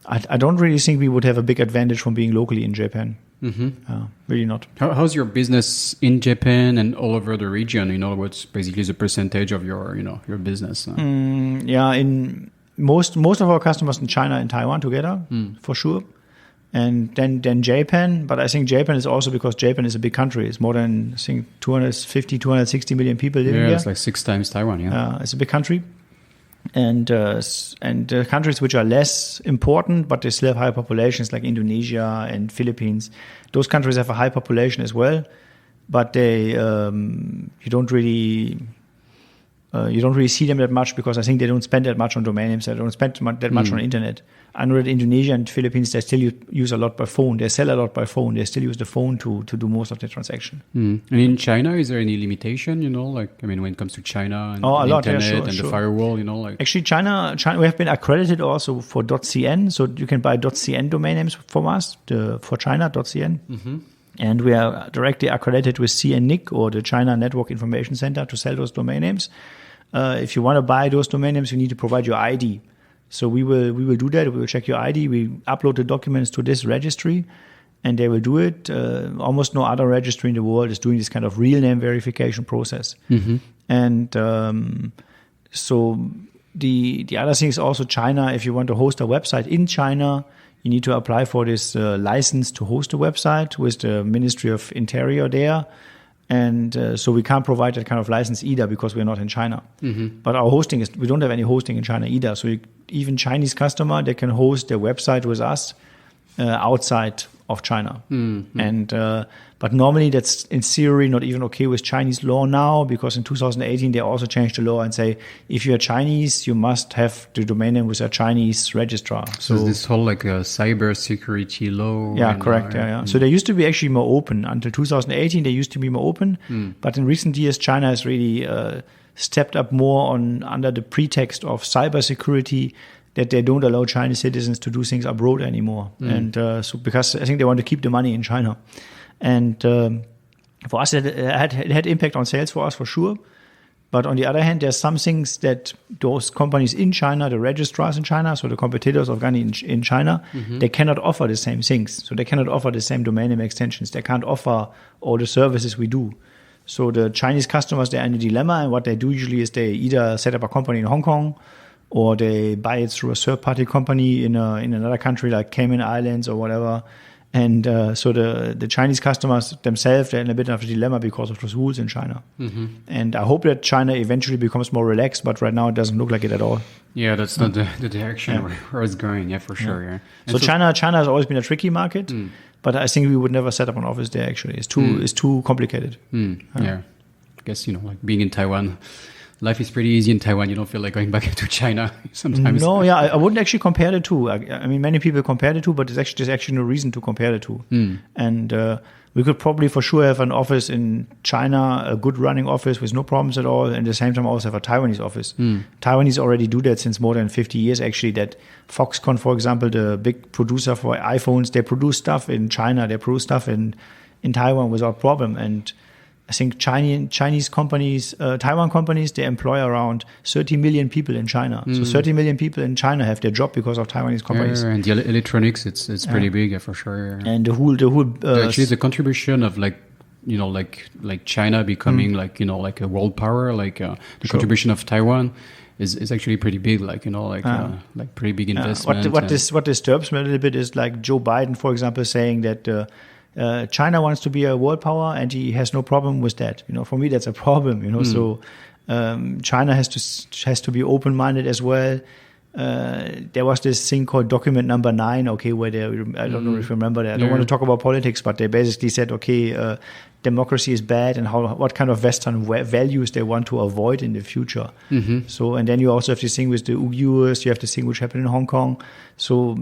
I don't really think we would have a big advantage from being locally in Japan. Really not. How's your business in Japan and all over the region? What's basically the percentage of your business? In most of our customers in China and Taiwan together, for sure. And then Japan, but I think Japan is also because Japan is a big country. It's more than, I think, 250, 260 million people living there. Yeah, it's like 6 times Taiwan, it's a big country. And countries which are less important, but they still have high populations, like Indonesia and Philippines. Those countries have a high population as well, but they you don't really You don't really see them that much because I think they don't spend that much on domain names. They don't spend that much on internet. I know that Indonesia and Philippines, they still use a lot by phone. They sell a lot by phone. They still use the phone to do most of the transaction. And in China, is there any limitation, when it comes to China and a lot, internet yeah, the firewall, Actually, China, we have been accredited also for .cn, so you can buy .cn domain names from us, for China, .cn. And we are directly accredited with CNNIC, or the China Network Information Center, to sell those domain names. If you want to buy those domain names, you need to provide your ID. So we will do that. We will check your ID. We upload the documents to this registry, and they will do it. Almost no other registry in the world is doing this kind of real name verification process. And so the other thing is also China. If you want to host a website in China, you need to apply for this license to host a website with the Ministry of Interior there. And so we can't provide that kind of license either because we're not in China. But our hosting we don't have any hosting in China either. So even Chinese customer, they can host their website with us outside of China. And but normally that's in theory not even okay with Chinese law now, because in 2018 they also changed the law and say if you're Chinese, you must have the domain name with a Chinese registrar. So this whole cyber security law. Yeah, correct. So they used to be actually more open. Until 2018, they used to be more open. But in recent years, China has really stepped up more under the pretext of cyber security, that they don't allow Chinese citizens to do things abroad anymore. And so because I think they want to keep the money in China. And for us, it had impact on sales for us, for sure. But on the other hand, there's some things that those companies in China, the registrars in China, so the competitors of Gandi in China, they cannot offer the same things. So they cannot offer the same domain name extensions. They can't offer all the services we do. So the Chinese customers, they're in a dilemma. And what they do usually is they either set up a company in Hong Kong, or they buy it through a third-party company in another country like Cayman Islands or whatever. And so the Chinese customers themselves, they're in a bit of a dilemma because of those rules in China. And I hope that China eventually becomes more relaxed, but right now it doesn't look like it at all. Yeah, that's not the direction where it's going. Yeah, for sure. Yeah. So China has always been a tricky market, but I think we would never set up an office there. Actually, it's too complicated. Yeah, I guess being in Taiwan. Life is pretty easy in Taiwan. You don't feel like going back to China sometimes. No, yeah, I wouldn't actually compare the two. I mean, many people compare the two, but there's actually no reason to compare the two. And we could probably for sure have an office in China, a good running office with no problems at all, and at the same time also have a Taiwanese office. Taiwanese already do that since more than 50 years, actually, that Foxconn, for example, the big producer for iPhones, they produce stuff in China, they produce stuff in Taiwan without problem. And I think Chinese companies, Taiwan companies, they employ around 30 million people in China. So 30 million people in China have their job because of Taiwanese companies. And the electronics, it's pretty big, for sure. And the whole actually the contribution of like China becoming like a world power, the contribution of Taiwan is actually pretty big, pretty big investment. What disturbs me a little bit is like Joe Biden, for example, saying that China wants to be a world power, and he has no problem with that. For me, that's a problem. So China has to be open-minded as well. There was this thing called document number 9, where I don't know if you remember that. I don't want to talk about politics, but they basically said, democracy is bad, and what kind of Western values they want to avoid in the future. So, and then you also have this thing with the Uyghurs, you have this thing which happened in Hong Kong. So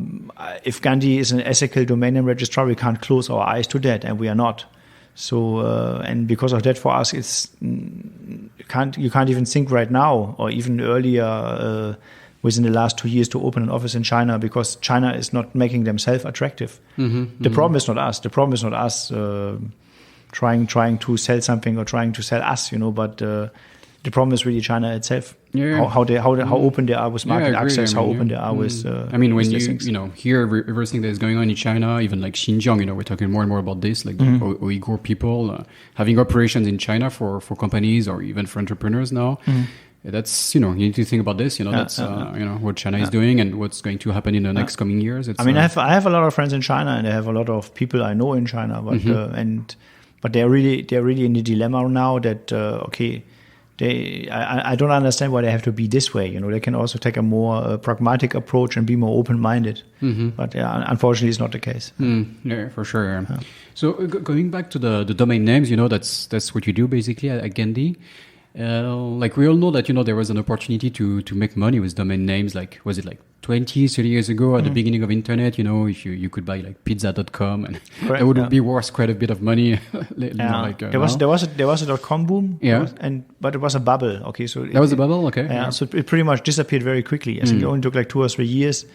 if Gandhi is an ethical domain name registrar, we can't close our eyes to that, and we are not. So, and because of that, for us, you can't even think right now, or even earlier, within the last 2 years, to open an office in China, because China is not making themselves attractive. The problem is not us. The problem is not us trying to sell something or trying to sell us, but the problem is really China itself. How open they are with market access, how open they are with. When you hear everything that is going on in China, even like Xinjiang, we're talking more and more about this, like the Uyghur people having operations in China for companies or even for entrepreneurs now. That's, you need to think about this, that's, what China is doing and what's going to happen in the next coming years. I have a lot of friends in China, and I have a lot of people I know in China, but but they're really in the dilemma now that, I don't understand why they have to be this way. They can also take a more pragmatic approach and be more open-minded. But unfortunately, it's not the case. Yeah, for sure. So going back to the domain names, that's what you do basically at Gandi. Like we all know that, there was an opportunity to make money with domain names. Like, was it like 20, 30 years ago at the beginning of internet, if you could buy like pizza.com and Correct, that would be worth quite a bit of money. There was a .com boom. Yeah. But it was a bubble. Okay. So that was a bubble. Okay. Yeah. So it pretty much disappeared very quickly. I think it only took like 2 or 3 years.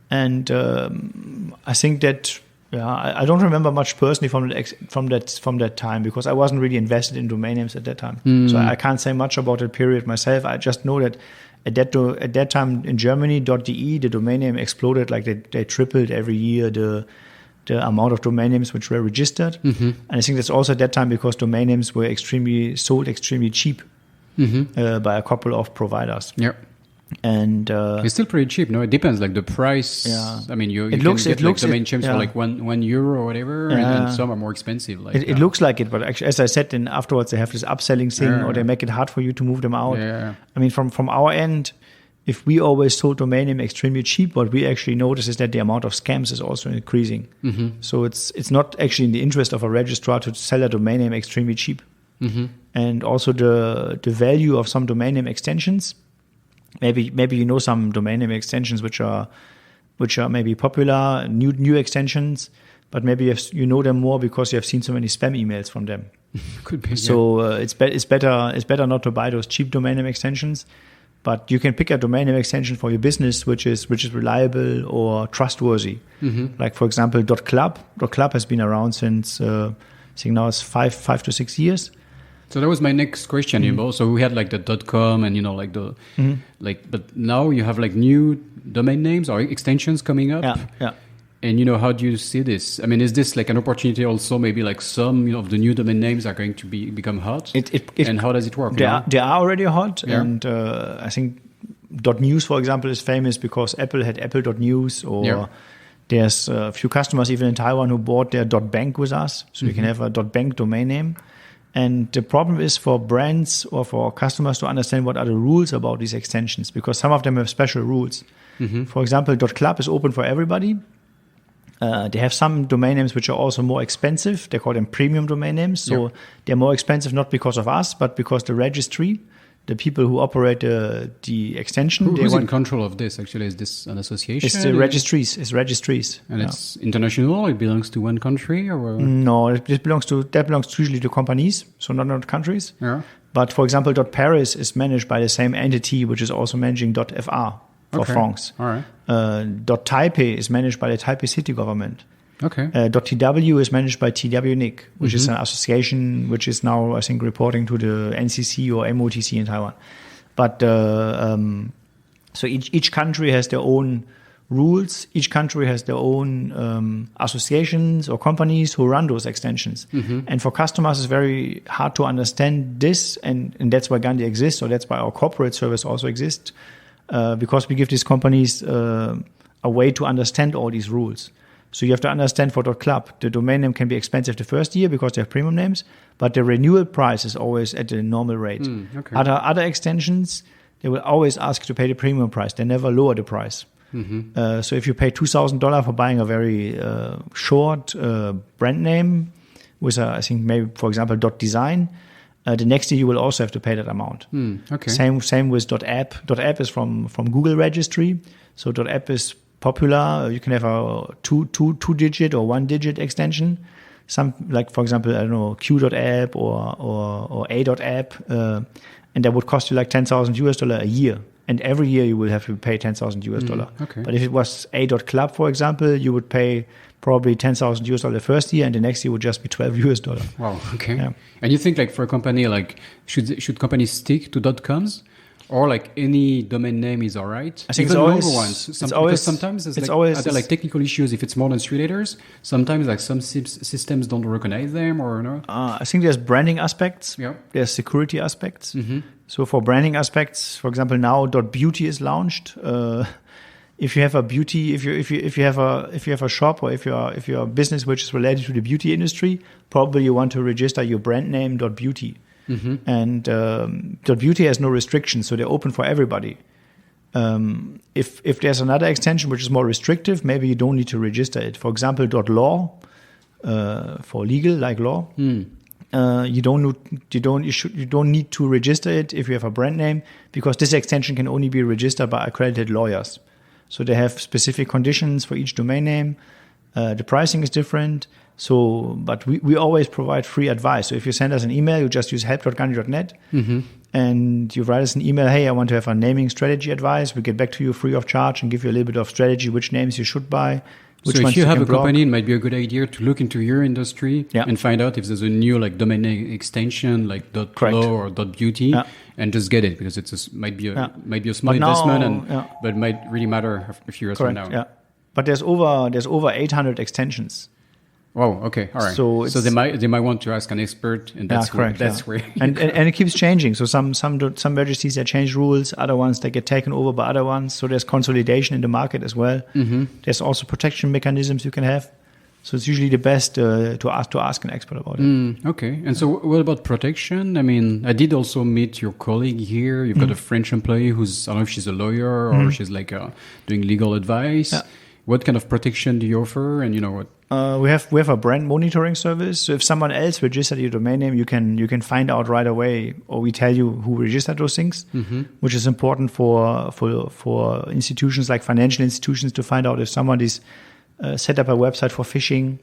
And I think that, I don't remember much personally from that time because I wasn't really invested in domain names at that time. So I can't say much about that period myself. I just know that at that time in Germany, .de, the domain name exploded. Like they tripled every year the amount of domain names which were registered. And I think that's also at that time because domain names were sold extremely cheap by a couple of providers. Yeah. And it's still pretty cheap, no? It depends, like the price. Yeah. I mean, you can get like domain names for like €1 or whatever, and some are more expensive. Like it looks like it, but actually, as I said, then afterwards they have this upselling thing, or they make it hard for you to move them out. Yeah. I mean, from our end, if we always sold domain name extremely cheap, what we actually notice is that the amount of scams is also increasing. So it's not actually in the interest of a registrar to sell a domain name extremely cheap. And also the value of some domain name extensions. Maybe you know some domain name extensions which are maybe popular, new extensions, but maybe you know them more because you have seen so many spam emails from them. Could be. So it's better not to buy those cheap domain name extensions, but you can pick a domain name extension for your business which is reliable or trustworthy. Like for example, .club. .club has been around since I think now it's 5 to 6 years. So that was my next question. So we had like the .com and like the but now you have like new domain names or extensions coming up. Yeah. And how do you see this? I mean, is this like an opportunity also? Maybe like some of the new domain names are going to become hot. And how does it work? They are already hot, and I think .news, for example, is famous because Apple had Apple.news, or there's a few customers even in Taiwan who bought their .bank with us, so you can have a .bank domain name. And the problem is for brands or for customers to understand what are the rules about these extensions, because some of them have special rules. For example, .club is open for everybody. They have some domain names which are also more expensive. They call them premium domain names. So they're more expensive not because of us, but because the registry, the people who operate the extension. Who's in control of this, actually? Is this an association? It's the registries. It's registries. And it's international? It belongs to one country? Or? No, that belongs usually to companies, so not countries. Yeah. But for example, .paris is managed by the same entity, which is also managing .fr for France. All right. .taipei is managed by the Taipei city government. Okay. .tw is managed by TWNIC, which is an association which is now, I think, reporting to the NCC or MOTC in Taiwan. But so each country has their own rules. Each country has their own associations or companies who run those extensions. And for customers, it's very hard to understand this, and that's why Gandi exists, or that's why our corporate service also exists, because we give these companies a way to understand all these rules. So you have to understand for .club, the domain name can be expensive the first year because they have premium names, but the renewal price is always at the normal rate. Okay. Other extensions, they will always ask you to pay the premium price. They never lower the price. So if you pay $2,000 for buying a very short brand name with I think maybe, for example, .design, the next year you will also have to pay that amount. Okay. Same with .app. .app is from Google registry. So .app is popular. You can have a two-digit or one-digit extension. Some, like for example, I don't know, Q.app or A.app, and that would cost you like $10,000 a year. And every year you will have to pay $10,000. Okay. But if it was A.club, for example, you would pay probably $10,000 the first year, and the next year would just be $12. Wow. Okay. Yeah. And you think like for a company, like should companies stick to .coms? Or like any domain name is all right. I think even it's always, longer ones. it's always, because sometimes are there like technical issues if it's more than 3 letters? Sometimes like some systems don't recognize them or no. I think there's branding aspects. Yeah. There's security aspects. So for branding aspects, for example, now .beauty is launched. If you have a beauty, if you have a shop, or if you're a business which is related to the beauty industry, probably you want to register your brand name .beauty. And .beauty has no restrictions, so they're open for everybody. If there's another extension which is more restrictive, maybe you don't need to register it. For example, .law, for legal, like law. you don't need to register it if you have a brand name, because this extension can only be registered by accredited lawyers. So they have specific conditions for each domain name. The pricing is different. So, but we always provide free advice. So if you send us an email, you just use help.gandi.net and you write us an email, hey, I want to have a naming strategy advice. We get back to you free of charge and give you a little bit of strategy, which names you should buy. So if you have a company, it might be a good idea to look into your industry and find out if there's a new like domain name extension like .law or .beauty and just get it, because it's might be a small investment, but it might really matter a few years from now. Yeah. But there's over 800 extensions. Oh, okay, all right. So they might want to ask an expert, and that's correct. Where and it keeps changing. So some registries they change rules, other ones they get taken over by other ones. So there's consolidation in the market as well. There's also protection mechanisms you can have. So it's usually the best to ask an expert about it. Okay. And so what about protection? I mean, I did also meet your colleague here. You've got a French employee who's, I don't know if she's a lawyer or she's like doing legal advice. Yeah. What kind of protection do you offer? And you know what? We have a brand monitoring service. So if someone else registered your domain name, you can find out right away, or we tell you who registered those things, which is important for institutions like financial institutions to find out if someone is set up a website for phishing,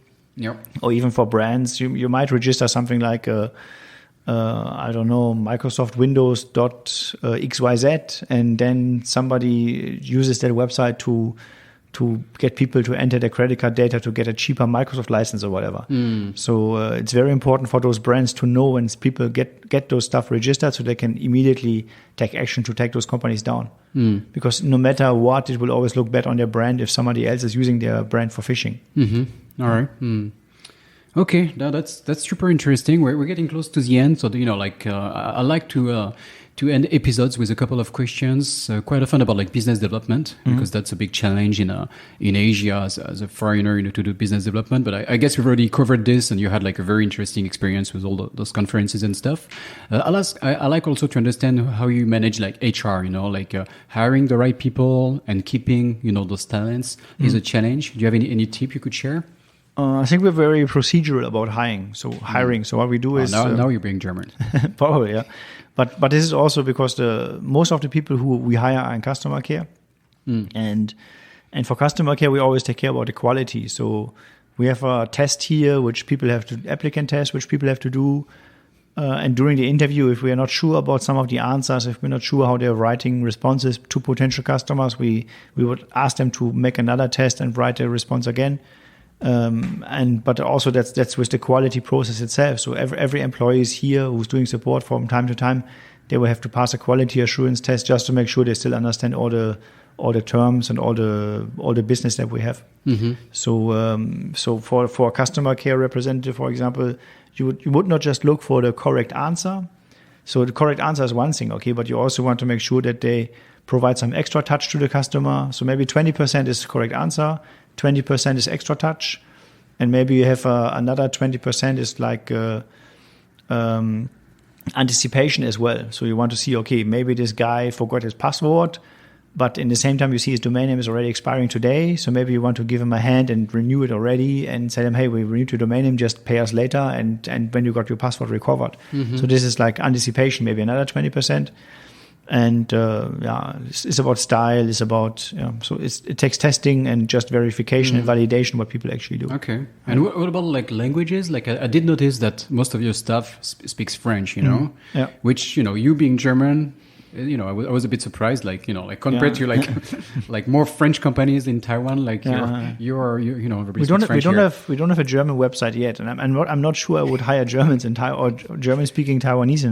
or even for brands. You might register something like I don't know, Microsoft Windows .xyz, and then somebody uses that website to get people to enter their credit card data to get a cheaper Microsoft license or whatever. So it's very important for those brands to know when people get those stuff registered, so they can immediately take action to take those companies down. Because no matter what, it will always look bad on their brand if somebody else is using their brand for phishing. All right. Okay, that's super interesting. We're getting close to the end, so I like to end episodes with a couple of questions, quite often about like business development, because that's a big challenge in Asia as a foreigner, to do business development. But I guess we've already covered this, and you had like a very interesting experience with all those conferences and stuff. I like also to understand how you manage like HR, hiring the right people and keeping, those talents is a challenge. Do you have any tip you could share? I think we're very procedural about hiring. So what we do is now you're being German. Probably, yeah. But this is also because most of the people who we hire are in customer care, and for customer care we always take care about the quality. So we have a test here which people have to applicant test which people have to do, and during the interview, if we are not sure about some of the answers, if we're not sure how they're writing responses to potential customers, we would ask them to make another test and write a response again. But also that's with the quality process itself. So every employee is here who's doing support from time to time. They will have to pass a quality assurance test just to make sure they still understand all the terms and all the business that we have. So for a customer care representative, for example, you would not just look for the correct answer. So the correct answer is one thing, okay, but you also want to make sure that they provide some extra touch to the customer. So maybe 20% is the correct answer, 20% is extra touch, and maybe you have another 20% is like anticipation as well. So you want to see, okay, maybe this guy forgot his password, but in the same time you see his domain name is already expiring today. So maybe you want to give him a hand and renew it already and tell him, hey, we renewed your domain name, just pay us later, and when you got your password recovered. So this is like anticipation, maybe another 20%. And it's about style, it's about so it takes testing and just verification and validation what people actually do. Okay. And what about like languages? Like I did notice that most of your staff speaks French, which you being German, I was a bit surprised, like compared to like more French companies in Taiwan, like you're we don't have a German website yet, and I'm not sure I would hire Germans in or German speaking Taiwanese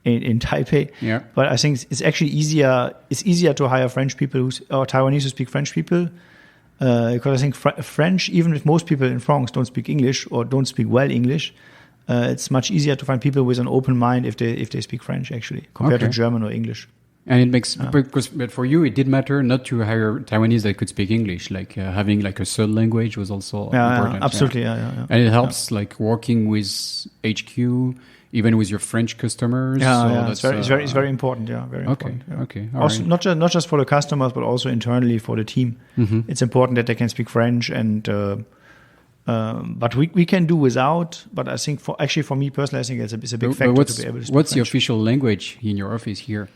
in Taipei. Yeah. But I think it's actually easier. It's easier to hire French people or Taiwanese who speak French people, because I think French, even if most people in France don't speak English or don't speak well English, it's much easier to find people with an open mind if they speak French actually compared to German or English. And it makes but for you it did matter not to hire Taiwanese that could speak English, like having like a third language was also important. Absolutely, yeah. And it helps like working with HQ. Even with your French customers, it's very important. Yeah, very important. Yeah. Okay. All also, right. not just for the customers, but also internally for the team. It's important that they can speak French, and But we can do without. But I think for me personally, I think it's a big factor to be able to speak What's the French. official language in your office here?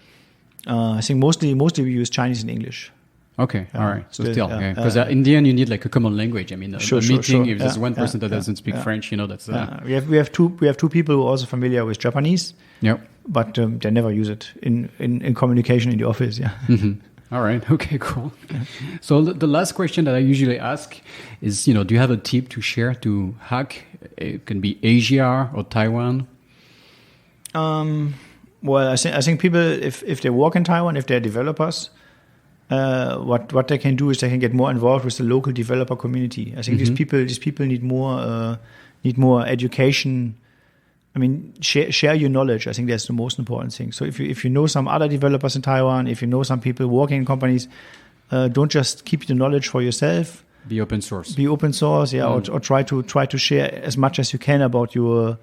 I think mostly we use Chinese and English. Okay, all right. So still, still, because in the end you need like a common language. I mean, a meeting, if there's one person that doesn't speak French, that's. We have two people who are also familiar with Japanese. Yep. But they never use it in communication in the office. Yeah. Mm-hmm. All right. Okay. Cool. So the last question that I usually ask is, do you have a tip to share to hack? It can be Asia or Taiwan. Well, I think people, if they work in Taiwan, if they're developers, what they can do is they can get more involved with the local developer community. I think these people need more education. I mean, share your knowledge. I think that's the most important thing. So if you know some other developers in Taiwan, if you know some people working in companies, don't just keep the knowledge for yourself. Be open source. Or try to share as much as you can about your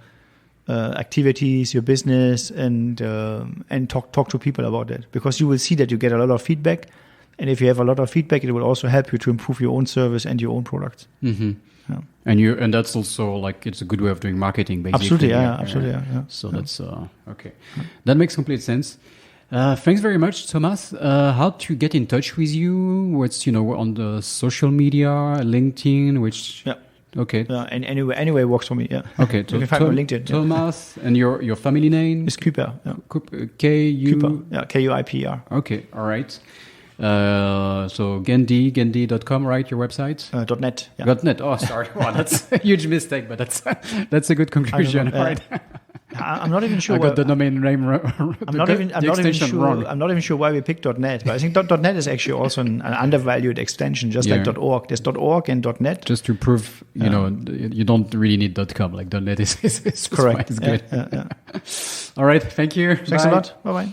activities, your business, and talk to people about that, because you will see that you get a lot of feedback, and if you have a lot of feedback, it will also help you to improve your own service and your own products. Mm-hmm. Yeah. And that's also like it's a good way of doing marketing, basically. Absolutely, yeah. So that's okay. That makes complete sense. Thanks very much, Thomas. How to get in touch with you? What's on the social media, LinkedIn, which okay. And anyway works for me. Yeah. Okay. You can find me on LinkedIn. Thomas, and your family name is Kuiper. Yeah. Kuiper. Yeah. Kuiper. Okay. All right. So Gandi.com, right? Your website? .net. Yeah. .net. Oh, sorry. Wow, that's a huge mistake, but that's a good conclusion, right? I'm not even sure. I got the domain name wrong. I'm not even sure why we picked .net, but I think .net is actually also an undervalued extension, just like .org. There's .org and .net. Just to prove, you don't really need .com. Like .net is correct. It's good. Yeah. All right. Thank you. Thanks a lot. Bye-bye.